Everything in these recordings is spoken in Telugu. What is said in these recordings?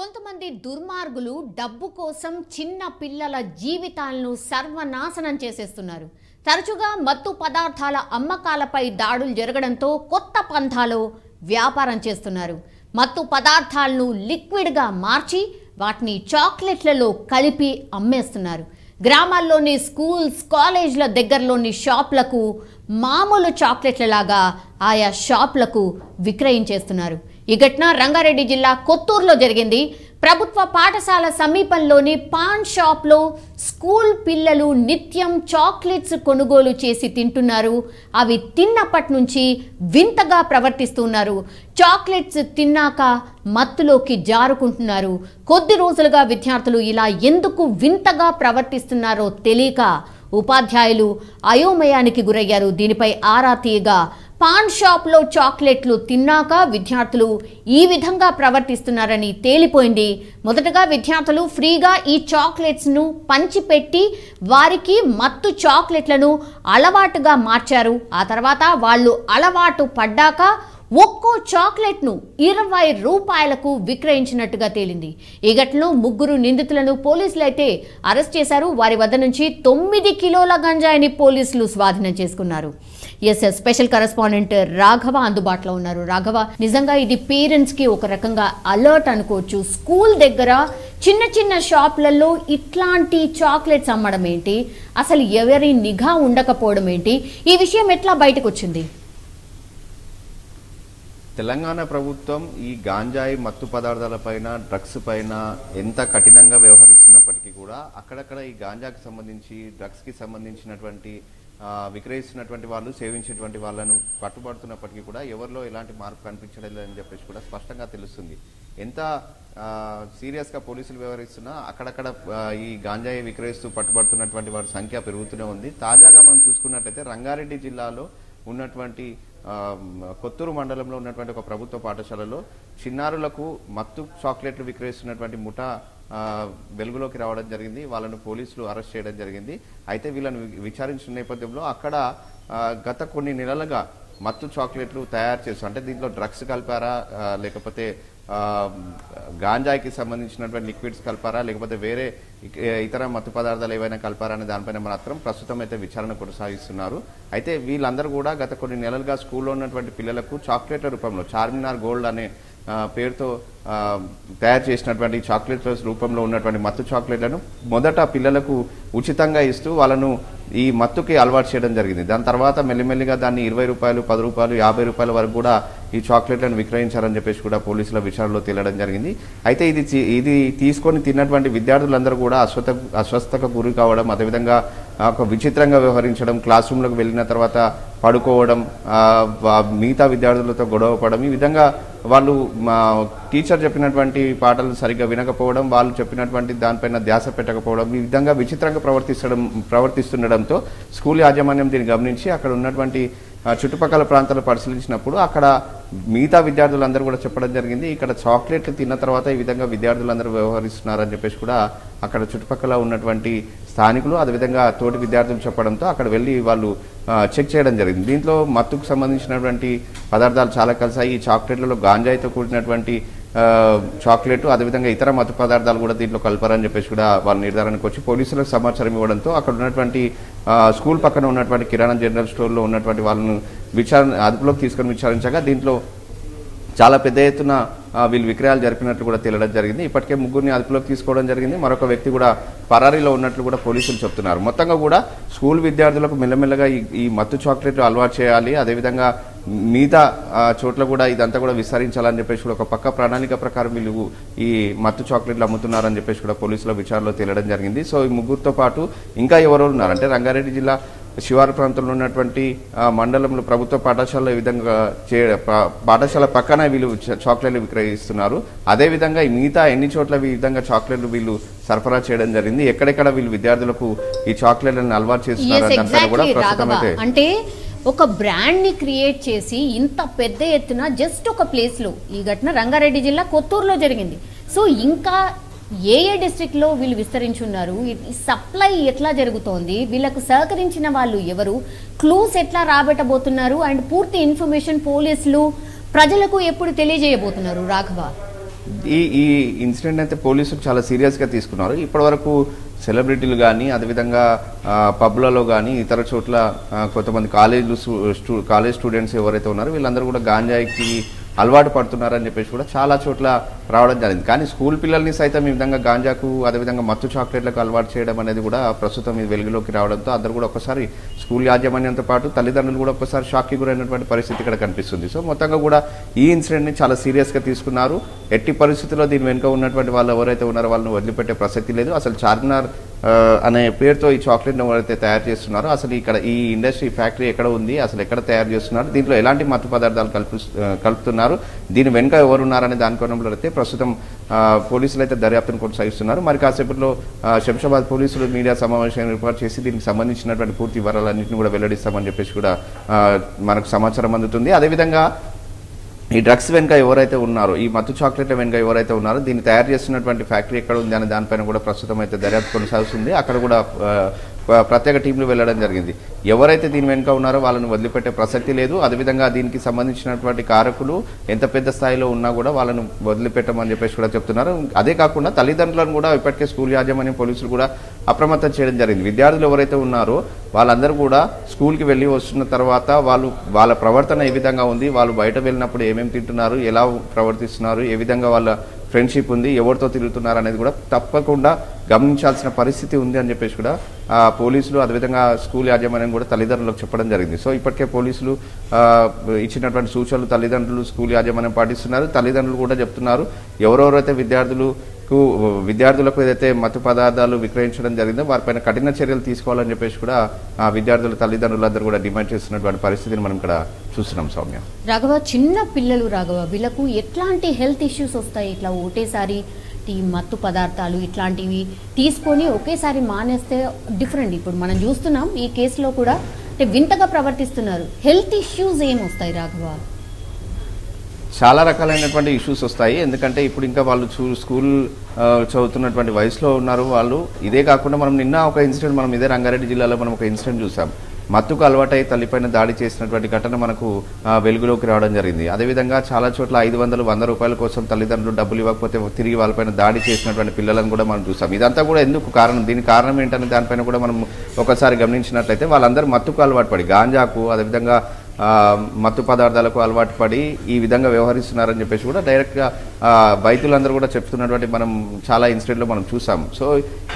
కొంతమంది దుర్మార్గులు డబ్బు కోసం చిన్న పిల్లల జీవితాలను సర్వనాశనం చేసేస్తున్నారు. తరచుగా మత్తు పదార్థాల అమ్మకాలపై దాడులు జరగడంతో కొత్త పంథాలో వ్యాపారం చేస్తున్నారు. మత్తు పదార్థాలను లిక్విడ్గా మార్చి వాటిని చాక్లెట్లలో కలిపి అమ్మేస్తున్నారు. గ్రామాల్లోని స్కూల్స్, కాలేజ్ల దగ్గరలోని షాప్లకు మామూలు చాక్లెట్లలాగా ఆయా షాప్లకు విక్రయించేస్తున్నారు. ఈ ఘటన రంగారెడ్డి జిల్లా కొత్తూరులో జరిగింది. ప్రభుత్వ పాఠశాల సమీపంలోని పాన్ షాప్లో స్కూల్ పిల్లలు నిత్యం చాక్లెట్స్ కొనుగోలు చేసి తింటున్నారు. అవి తిన్నప్పటి నుంచి వింతగా ప్రవర్తిస్తున్నారు. చాక్లెట్స్ తిన్నాక మత్తులోకి జారుకుంటున్నారు. కొద్ది రోజులుగా విద్యార్థులు ఇలా ఎందుకు వింతగా ప్రవర్తిస్తున్నారో తెలియక ఉపాధ్యాయులు అయోమయానికి గురయ్యారు. దీనిపై ఆరా తీయగా పాన్ షాప్లో చాక్లెట్లు తిన్నాక విద్యార్థులు ఈ విధంగా ప్రవర్తిస్తున్నారని తేలిపోయింది. మొదటగా విద్యార్థులు ఫ్రీగా ఈ చాక్లెట్స్ను పంచిపెట్టి వారికి మత్తు చాక్లెట్లను అలవాటుగా మార్చారు. ఆ తర్వాత వాళ్ళు అలవాటు పడ్డాక ఒక్కో చాక్లెట్ను 20 రూపాయలకు విక్రయించినట్టుగా తేలింది. ఈ ఘటనలో 3 నిందితులను పోలీసులు అయితే అరెస్ట్ చేశారు. వారి వద్ద నుంచి 9 కిలోల గంజాయిని పోలీసులు స్వాధీనం చేసుకున్నారు. స్పెషల్ కరెస్పాండెంట్ రాఘవ అందుబాటులో ఉన్నారు. రాఘవ, నిజంగా ఇది పేరెంట్స్ కి ఒక రకంగా అలర్ట్ అనుకోవచ్చు. స్కూల్ దగ్గర చిన్న చిన్న షాప్లలో ఇట్లాంటి చాక్లెట్స్ అమ్మడం ఏంటి, అసలు ఎవరి నిఘా ఉండకపోవడం ఏంటి, ఈ విషయం ఎట్లా బయటకు వచ్చింది? తెలంగాణ ప్రభుత్వం ఈ గాంజాయి మత్తు పదార్థాలపైన, డ్రగ్స్ పైన ఎంత కఠినంగా వ్యవహరిస్తున్నప్పటికీ కూడా అక్కడక్కడ ఈ గాంజాకి సంబంధించి, డ్రగ్స్కి సంబంధించినటువంటి విక్రయిస్తున్నటువంటి వాళ్ళు, సేవించేటువంటి వాళ్ళను పట్టుబడుతున్నప్పటికీ కూడా ఎవరిలో ఎలాంటి మార్పు కనిపించడం లేదని చెప్పేసి కూడా స్పష్టంగా తెలుస్తుంది. ఎంత సీరియస్గా పోలీసులు వ్యవహరిస్తున్నా అక్కడక్కడ ఈ గాంజాయి విక్రయిస్తూ పట్టుబడుతున్నటువంటి వారి సంఖ్య పెరుగుతూనే ఉంది. తాజాగా మనం చూసుకున్నట్లయితే రంగారెడ్డి జిల్లాలో ఉన్నటువంటి కొత్తూరు మండలంలో ఉన్నటువంటి ఒక ప్రభుత్వ పాఠశాలలో చిన్నారులకు మత్తు చాక్లెట్లు విక్రయిస్తున్నటువంటి ముఠా వెలుగులోకి రావడం జరిగింది. వాళ్ళను పోలీసులు అరెస్ట్ చేయడం జరిగింది. అయితే వీళ్ళను విచారించిన నేపథ్యంలో అక్కడ గత కొన్ని నెలలుగా మత్తు చాక్లెట్లు తయారు చేస్తూ, అంటే దీంట్లో డ్రగ్స్ కలిపారా, లేకపోతే గాంజాయికి సంబంధించినటువంటి లిక్విడ్స్ కలిపారా, లేకపోతే వేరే ఇతర మత్తు పదార్థాలు ఏవైనా కలిపారా అనే దానిపైన మాత్రం ప్రస్తుతం అయితే విచారణ కొనసాగిస్తున్నారు. అయితే వీళ్ళందరూ కూడా గత కొన్ని నెలలుగా స్కూల్లో ఉన్నటువంటి పిల్లలకు చాక్లెట్ల రూపంలో చార్మినార్ గోల్డ్ అనే పేరుతో తయారు చేసినటువంటి చాక్లెట్ల రూపంలో ఉన్నటువంటి మత్తు చాక్లెట్లను మొదట పిల్లలకు ఉచితంగా ఇస్తూ వాళ్ళను ఈ మత్తుకి అలవాటు చేయడం జరిగింది. దాని తర్వాత మెల్లిమెల్లిగా దాన్ని 20 రూపాయలు, 10 రూపాయలు, 50 రూపాయల వరకు కూడా ఈ చాక్లెట్లను విక్రయించారని చెప్పేసి కూడా పోలీసుల విచారణలో తేలడం జరిగింది. అయితే ఇది తీసుకొని తిన్నటువంటి విద్యార్థులందరూ కూడా అస్వస్థతకు గురి కావడం, అదేవిధంగా ఒక విచిత్రంగా వ్యవహరించడం, క్లాస్ రూమ్లకు వెళ్ళిన తర్వాత పడుకోవడం, మిగతా విద్యార్థులతో గొడవ పడడం, ఈ విధంగా వాళ్ళు టీచర్ చెప్పినటువంటి పాటలు సరిగ్గా వినకపోవడం, వాళ్ళు చెప్పినటువంటి దానిపైన ధ్యాస పెట్టకపోవడం, ఈ విధంగా విచిత్రంగా ప్రవర్తిస్తుండడంతో స్కూల్ యాజమాన్యం దీన్ని గమనించి అక్కడ ఉన్నటువంటి చుట్టుపక్కల ప్రాంతాలు పరిశీలించినప్పుడు అక్కడ మిగతా విద్యార్థులందరూ కూడా చెప్పడం జరిగింది, ఇక్కడ చాక్లెట్లు తిన్న తర్వాత ఈ విధంగా విద్యార్థులందరూ వ్యవహరిస్తున్నారని చెప్పేసి కూడా అక్కడ చుట్టుపక్కల ఉన్నటువంటి స్థానికులు, అదేవిధంగా తోటి విద్యార్థులు చెప్పడంతో అక్కడ వెళ్ళి వాళ్ళు చెక్ చేయడం జరిగింది. దీంట్లో మత్తుకు సంబంధించినటువంటి పదార్థాలు చాలా కలిసాయి. ఈ చాక్లెట్లలో గాంజాయితో కూడినటువంటి చాక్లెట్, అదేవిధంగా ఇతర మత్తు పదార్థాలు కూడా దీంట్లో కలపరని చెప్పేసి కూడా వాళ్ళ నిర్ధారణకు వచ్చి పోలీసులకు సమాచారం ఇవ్వడంతో అక్కడ ఉన్నటువంటి స్కూల్ పక్కన ఉన్నటువంటి కిరాణా జనరల్ స్టోర్లో ఉన్నటువంటి వాళ్ళను అదుపులోకి తీసుకొని విచారించగా దీంట్లో చాలా పెద్ద ఎత్తున వీళ్ళు విక్రయాలు జరిపినట్లు కూడా తేలడం జరిగింది. ఇప్పటికే 3 అదుపులోకి తీసుకోవడం జరిగింది. మరొక వ్యక్తి కూడా పరారీలో ఉన్నట్లు కూడా పోలీసులు చెప్తున్నారు. మొత్తంగా కూడా స్కూల్ విద్యార్థులకు మెల్లమెల్లగా ఈ మత్తు చాక్లెట్లు అలవాటు చేయాలి, అదేవిధంగా మిగతా చోట్ల కూడా ఇదంతా కూడా విస్తరించాలని చెప్పేసి కూడా ఒక పక్క ప్రణాళిక ప్రకారం వీళ్ళు ఈ మత్తు చాక్లెట్లు అమ్ముతున్నారని చెప్పేసి కూడా పోలీసుల విచారణలో తేలడం జరిగింది. సో ఈ 3తో పాటు ఇంకా ఎవరు ఉన్నారంటే రంగారెడ్డి జిల్లా శివారు ప్రాంతంలో ఉన్నటువంటి మండలంలో ప్రభుత్వ పాఠశాలలో ఈ విధంగా పాఠశాల పక్కన వీళ్ళు చాక్లెట్లు విక్రయిస్తున్నారు. అదేవిధంగా ఈ మిగతా ఎన్ని చోట్ల ఈ విధంగా చాక్లెట్లు వీళ్ళు సరఫరా చేయడం జరిగింది, ఎక్కడెక్కడ వీళ్ళు విద్యార్థులకు ఈ చాక్లెట్లను అలవాటు చేస్తున్నారు కూడా ప్రస్తుతం అయితే అంటే ఒక బ్రాండ్ ని క్రియేట్ చేసి ఇంత పెద్ద ఎత్తున జస్ట్ ఒక ప్లేస్ లో, ఈ ఘటన రంగారెడ్డి జిల్లా కొత్తూరులో జరిగింది. సో ఇంకా ఏ డిస్ట్రిక్ట్ లో వీళ్ళు విస్తరించున్నారు, సప్లై ఎట్లా జరుగుతోంది, వీళ్ళకు సహకరించిన వాళ్ళు ఎవరు, క్లూస్ ఎట్లా రాబెట్టబోతున్నారు, అండ్ పూర్తి ఇన్ఫర్మేషన్ పోలీసులు ప్రజలకు ఎప్పుడు తెలియజేయబోతున్నారు? రాఘవ, ఈ ఇన్సిడెంట్ అయితే పోలీసులు చాలా సీరియస్గా తీసుకున్నారు. ఇప్పటివరకు సెలబ్రిటీలు కానీ అదేవిధంగా పబ్లలో కానీ ఇతర చోట్ల కొంతమంది కాలేజ్ స్టూడెంట్స్ ఎవరైతే ఉన్నారో వీళ్ళందరూ కూడా గాంజాయికి అలవాటు పడుతున్నారని చెప్పేసి కూడా చాలా చోట్ల రావడం జరిగింది. కానీ స్కూల్ పిల్లల్ని సైతం ఈ విధంగా గాంజాకు అదేవిధంగా మత్తు చాక్లెట్లకు అలవాటు చేయడం అనేది కూడా ప్రస్తుతం ఈ వెలుగులోకి రావడంతో అందరూ కూడా ఒకసారి స్కూల్ యాజమాన్యంతో పాటు తల్లిదండ్రులు కూడా ఒకసారి షాక్కి గురైనటువంటి పరిస్థితి ఇక్కడ కనిపిస్తుంది. సో మొత్తంగా కూడా ఈ ఇన్సిడెంట్ని చాలా సీరియస్గా తీసుకున్నారు. ఎట్టి పరిస్థితుల్లో దీని వెనుక ఉన్నటువంటి వాళ్ళు ఎవరైతే ఉన్నారో వాళ్ళని వదిలిపెట్టే ప్రసక్తి లేదు. అసలు చార్మినార్ అనే పేరుతో ఈ చాక్లెట్ని ఎవరైతే తయారు చేస్తున్నారో అసలు ఇక్కడ ఈ ఇండస్ట్రీ ఫ్యాక్టరీ ఎక్కడ ఉంది, అసలు ఎక్కడ తయారు చేస్తున్నారు, దీంట్లో ఎలాంటి మత్తు పదార్థాలు కలుపుతున్నారు, దీని వెనుక ఎవరున్నారనే దాని కోణంలో అయితే ప్రస్తుతం పోలీసులు అయితే దర్యాప్తును కొనసాగిస్తున్నారు. మరి కాసేపట్లో శంషాబాద్ పోలీసులు మీడియా సమావేశాన్ని ఏర్పాటు చేసి దీనికి సంబంధించినటువంటి పూర్తి వివరాలన్నింటినీ కూడా వెల్లడిస్తామని చెప్పేసి కూడా మనకు సమాచారం అందుతుంది. అదేవిధంగా ఈ డ్రగ్స్ వెనుక ఎవరైతే ఉన్నారో, ఈ మత్తు చాక్లెట్ల వెనుక ఎవరైతే ఉన్నారో దీన్ని తయారు చేస్తున్నటువంటి ఫ్యాక్టరీ ఎక్కడ ఉంది అనే దానిపైన కూడా ప్రస్తుతం అయితే దర్యాప్తు కొనసాగుతుంది. అక్కడ కూడా ప్రత్యేక టీంలు వెళ్లడం జరిగింది. ఎవరైతే దీని వెనుక ఉన్నారో వాళ్ళని వదిలిపెట్టే ప్రసక్తి లేదు. అదేవిధంగా దీనికి సంబంధించినటువంటి కారకులు ఎంత పెద్ద స్థాయిలో ఉన్నా కూడా వాళ్ళని వదిలిపెట్టమని చెప్పేసి కూడా చెప్తున్నారు. అదే కాకుండా తల్లిదండ్రులను కూడా ఇప్పటికే స్కూల్ యాజమాన్యం పోలీసులు కూడా అప్రమత్తం చేయడం జరిగింది. విద్యార్థులు ఎవరైతే ఉన్నారో వాళ్ళందరూ కూడా స్కూల్కి వెళ్ళి వస్తున్న తర్వాత వాళ్ళ ప్రవర్తన ఏ విధంగా ఉంది, వాళ్ళు బయట వెళ్ళినప్పుడు ఏమేమి తింటున్నారు, ఎలా ప్రవర్తిస్తున్నారు, ఏ విధంగా వాళ్ళ ఫ్రెండ్షిప్ ఉంది, ఎవరితో తిరుగుతున్నారు అనేది కూడా తప్పకుండా గమనించాల్సిన పరిస్థితి ఉంది అని చెప్పేసి కూడా పోలీసులు అదేవిధంగా స్కూల్ యాజమాన్యం కూడా తల్లిదండ్రులకు చెప్పడం జరిగింది. సో ఇప్పటికే పోలీసులు ఇచ్చినటువంటి సూచనలు తల్లిదండ్రులు స్కూల్ యాజమాన్యం పాటిస్తున్నారు. తల్లిదండ్రులు కూడా చెప్తున్నారు ఎవరెవరైతే విద్యార్థులకు ఏదైతే మత్తు పదార్థాలు విక్రయించడం జరిగిందో వారిపైన కఠిన చర్యలు తీసుకోవాలని చెప్పేసి కూడా విద్యార్థుల తల్లిదండ్రులందరూ కూడా డిమాండ్ చేస్తున్నటువంటి పరిస్థితిని మనం ఇక్కడ చూస్తున్నాం. సౌమ్య, రాఘవ, చిన్న పిల్లలు రాఘవ, వీళ్ళకు ఎట్లాంటి హెల్త్ ఇష్యూస్ వస్తాయి? ఇట్లా ఒకటేసారి ఈ మత్తు పదార్థాలు ఇట్లాంటివి తీసుకొని ఒకేసారి మానేస్తే డిఫరెంట్. ఇప్పుడు మనం చూస్తున్నాం ఈ కేసులో కూడా అంటే వింతగా ప్రవర్తిస్తున్నారు. హెల్త్ ఇష్యూస్ ఏమొస్తాయి రాఘవ? చాలా రకాలైనటువంటి ఇష్యూస్ వస్తాయి. ఎందుకంటే ఇప్పుడు ఇంకా వాళ్ళు స్కూల్ చదువుతున్నటువంటి వయసులో ఉన్నారు వాళ్ళు. ఇదే కాకుండా మనం నిన్న ఒక ఇన్సిడెంట్ మనం ఇదే రంగారెడ్డి జిల్లాలో మనం ఒక ఇన్సిడెంట్ చూసాం. మత్తుకు అలవాటై తల్లిపైన దాడి చేసినటువంటి ఘటన మనకు వెలుగులోకి రావడం జరిగింది. అదేవిధంగా చాలా చోట్ల 500-100 రూపాయల కోసం తల్లిదండ్రులు డబ్బులు ఇవ్వకపోతే తిరిగి వాళ్ళపైన దాడి చేసినటువంటి పిల్లలను కూడా మనం చూసాం. ఇదంతా కూడా ఎందుకు కారణం, దీనికి కారణం ఏంటనే దానిపైన కూడా మనం ఒకసారి గమనించినట్లయితే వాళ్ళందరూ మత్తుకు అలవాటు పడి గాంజాకు అదేవిధంగా మత్తు పదార్థాలకు అలవాటు పడి ఈ విధంగా వ్యవహరిస్తున్నారని చెప్పేసి కూడా డైరెక్ట్గా వైద్యులందరూ కూడా చెప్తున్నటువంటి మనం చాలా ఇన్సిడెంట్లో మనం చూసాం. సో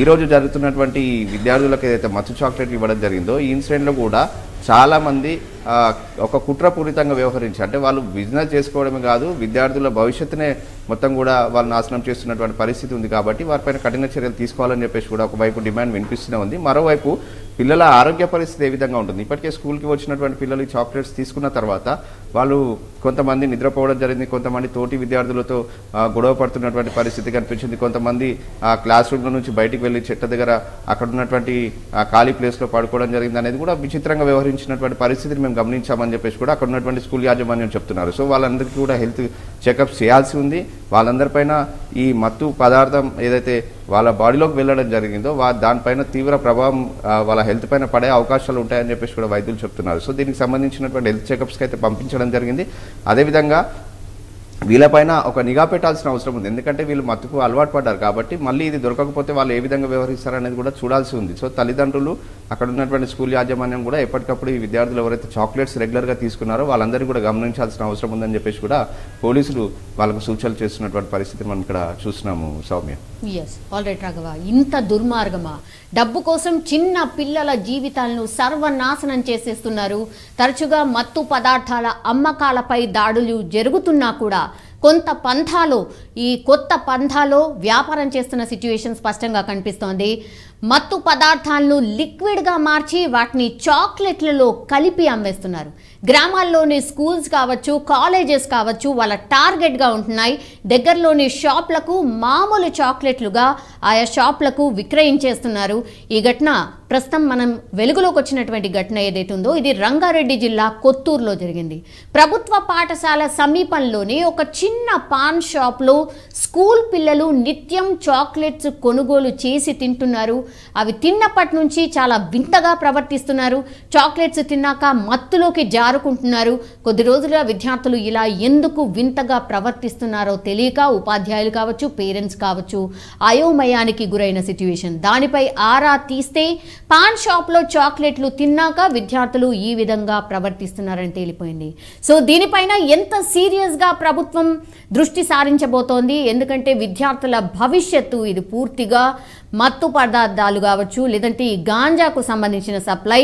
ఈరోజు జరుగుతున్నటువంటి విద్యార్థులకు ఏదైతే మత్తు చాక్లెట్ ఇవ్వడం జరిగిందో ఈ ఇన్సిడెంట్లో కూడా చాలామంది ఒక కుట్రపూరితంగా వ్యవహరించి అంటే వాళ్ళు బిజినెస్ చేసుకోవడమే కాదు విద్యార్థుల భవిష్యత్తునే మొత్తం కూడా వాళ్ళు నాశనం చేస్తున్నటువంటి పరిస్థితి ఉంది. కాబట్టి వారిపైన కఠిన చర్యలు తీసుకోవాలని చెప్పేసి కూడా ఒకవైపు డిమాండ్ వినిపిస్తూనే ఉంది. మరోవైపు పిల్లల ఆరోగ్య పరిస్థితి ఏ విధంగా ఉంటుంది? ఇప్పటికే స్కూల్కి వచ్చినటువంటి పిల్లలు ఈ చాక్లెట్స్ తీసుకున్న తర్వాత వాళ్ళు కొంతమంది నిద్రపోవడం జరిగింది, కొంతమంది తోటి విద్యార్థులతో గొడవ పడుతున్నటువంటి పరిస్థితి కనిపించింది, కొంతమంది క్లాస్ రూమ్ల నుంచి బయటికి వెళ్ళి చెట్ల దగ్గర అక్కడ ఉన్నటువంటి ఖాళీ ప్లేస్లో పడుకోవడం జరిగింది అనేది కూడా విచిత్రంగా వ్యవహరించినటువంటి పరిస్థితిని మేము గమనించామని చెప్పేసి కూడా అక్కడ ఉన్నటువంటి స్కూల్ యాజమాన్యం చెప్తున్నారు. సో వాళ్ళందరికీ కూడా హెల్త్ చెకప్స్ చేయాల్సి ఉంది. వాళ్ళందరిపైన ఈ మత్తు పదార్థం ఏదైతే వాళ్ళ బాడీలోకి వెళ్ళడం జరిగిందో దానిపైన తీవ్ర ప్రభావం వాళ్ళ హెల్త్ పైన పడే అవకాశాలు ఉంటాయని చెప్పేసి కూడా వైద్యులు చెప్తున్నారు. సో దీనికి సంబంధించినటువంటి హెల్త్ చెకప్స్కి అయితే పంపించడం జరిగింది. అదేవిధంగా వీళ్ళపైన ఒక నిఘా పెట్టాల్సిన అవసరం ఉంది. ఎందుకంటే వీళ్ళు మత్తుకు అలవాటు పడ్డారు కాబట్టి మళ్ళీ ఇది దొరకకపోతే వాళ్ళు ఏ విధంగా వ్యవహరిస్తారనేది కూడా చూడాల్సి ఉంది. సో తల్లిదండ్రులు అక్కడ ఉన్నటువంటి స్కూల్ యాజమాన్యం కూడా ఎప్పటికప్పుడు ఈ విద్యార్థులు ఎవరైతే చాక్లెట్స్ రెగ్యులర్గా తీసుకున్నారో వాళ్ళందరినీ కూడా గమనించాల్సిన అవసరం ఉందని చెప్పేసి కూడా పోలీసులు వాళ్ళకు సూచనలు చేస్తున్నటువంటి పరిస్థితిని మనం ఇక్కడ చూస్తున్నాము. Soumya, yes, all right Raghava, ఇంత దుర్మార్గమా? డబ్బు కోసం చిన్న పిల్లల జీవితాలను సర్వనాశనం చేసేస్తున్నారు. తరచుగా మత్తు పదార్థాల అమ్మకాలపై దాడులు జరుగుతున్నా కూడా ఈ కొత్త పంథాలో వ్యాపారం చేస్తున్న సిచ్యువేషన్ స్పష్టంగా కనిపిస్తోంది. మత్తు పదార్థాలను లిక్విడ్గా మార్చి వాటిని చాక్లెట్లలో కలిపి అమ్మేస్తున్నారు. గ్రామాల్లోని స్కూల్స్ కావచ్చు, కాలేజెస్ కావచ్చు వాళ్ళ టార్గెట్గా ఉంటున్నాయి. దగ్గరలోని షాప్లకు మామూలు చాక్లెట్లుగా ఆయా షాప్లకు విక్రయించేస్తున్నారు. ఈ ఘటన ప్రస్తుతం మనం వెలుగులోకి వచ్చినటువంటి ఘటన ఏదైతే ఉందో ఇది రంగారెడ్డి జిల్లా కొత్తూరులో జరిగింది. ప్రభుత్వ పాఠశాల సమీపంలోని ఒక చిన్న పాన్ షాప్లో స్కూల్ పిల్లలు నిత్యం చాక్లెట్స్ కొనుగోలు చేసి తింటున్నారు. అవి తిన్నప్పటి నుంచి చాలా వింతగా ప్రవర్తిస్తున్నారు. చాక్లెట్స్ తిన్నాక మత్తులోకి జారుకుంటున్నారు. కొద్ది రోజులుగా విద్యార్థులు ఇలా ఎందుకు వింతగా ప్రవర్తిస్తున్నారో తెలియక ఉపాధ్యాయులు కావచ్చు, పేరెంట్స్ కావచ్చు అయోమయానికి గురైన సిట్యుయేషన్. దానిపై ఆరా తీస్తే పాన్ షాప్లో చాక్లెట్లు తిన్నాక విద్యార్థులు ఈ విధంగా ప్రవర్తిస్తున్నారని తేలిపోయింది. సో దీనిపైన ఎంత సీరియస్గా ప్రభుత్వం దృష్టి సారించబోతోంది, ఎందుకంటే విద్యార్థుల భవిష్యత్తు ఇది పూర్తిగా మత్తు పదార్థాలు కావచ్చు, లేదంటే ఈ గాంజాకు సంబంధించిన సప్లై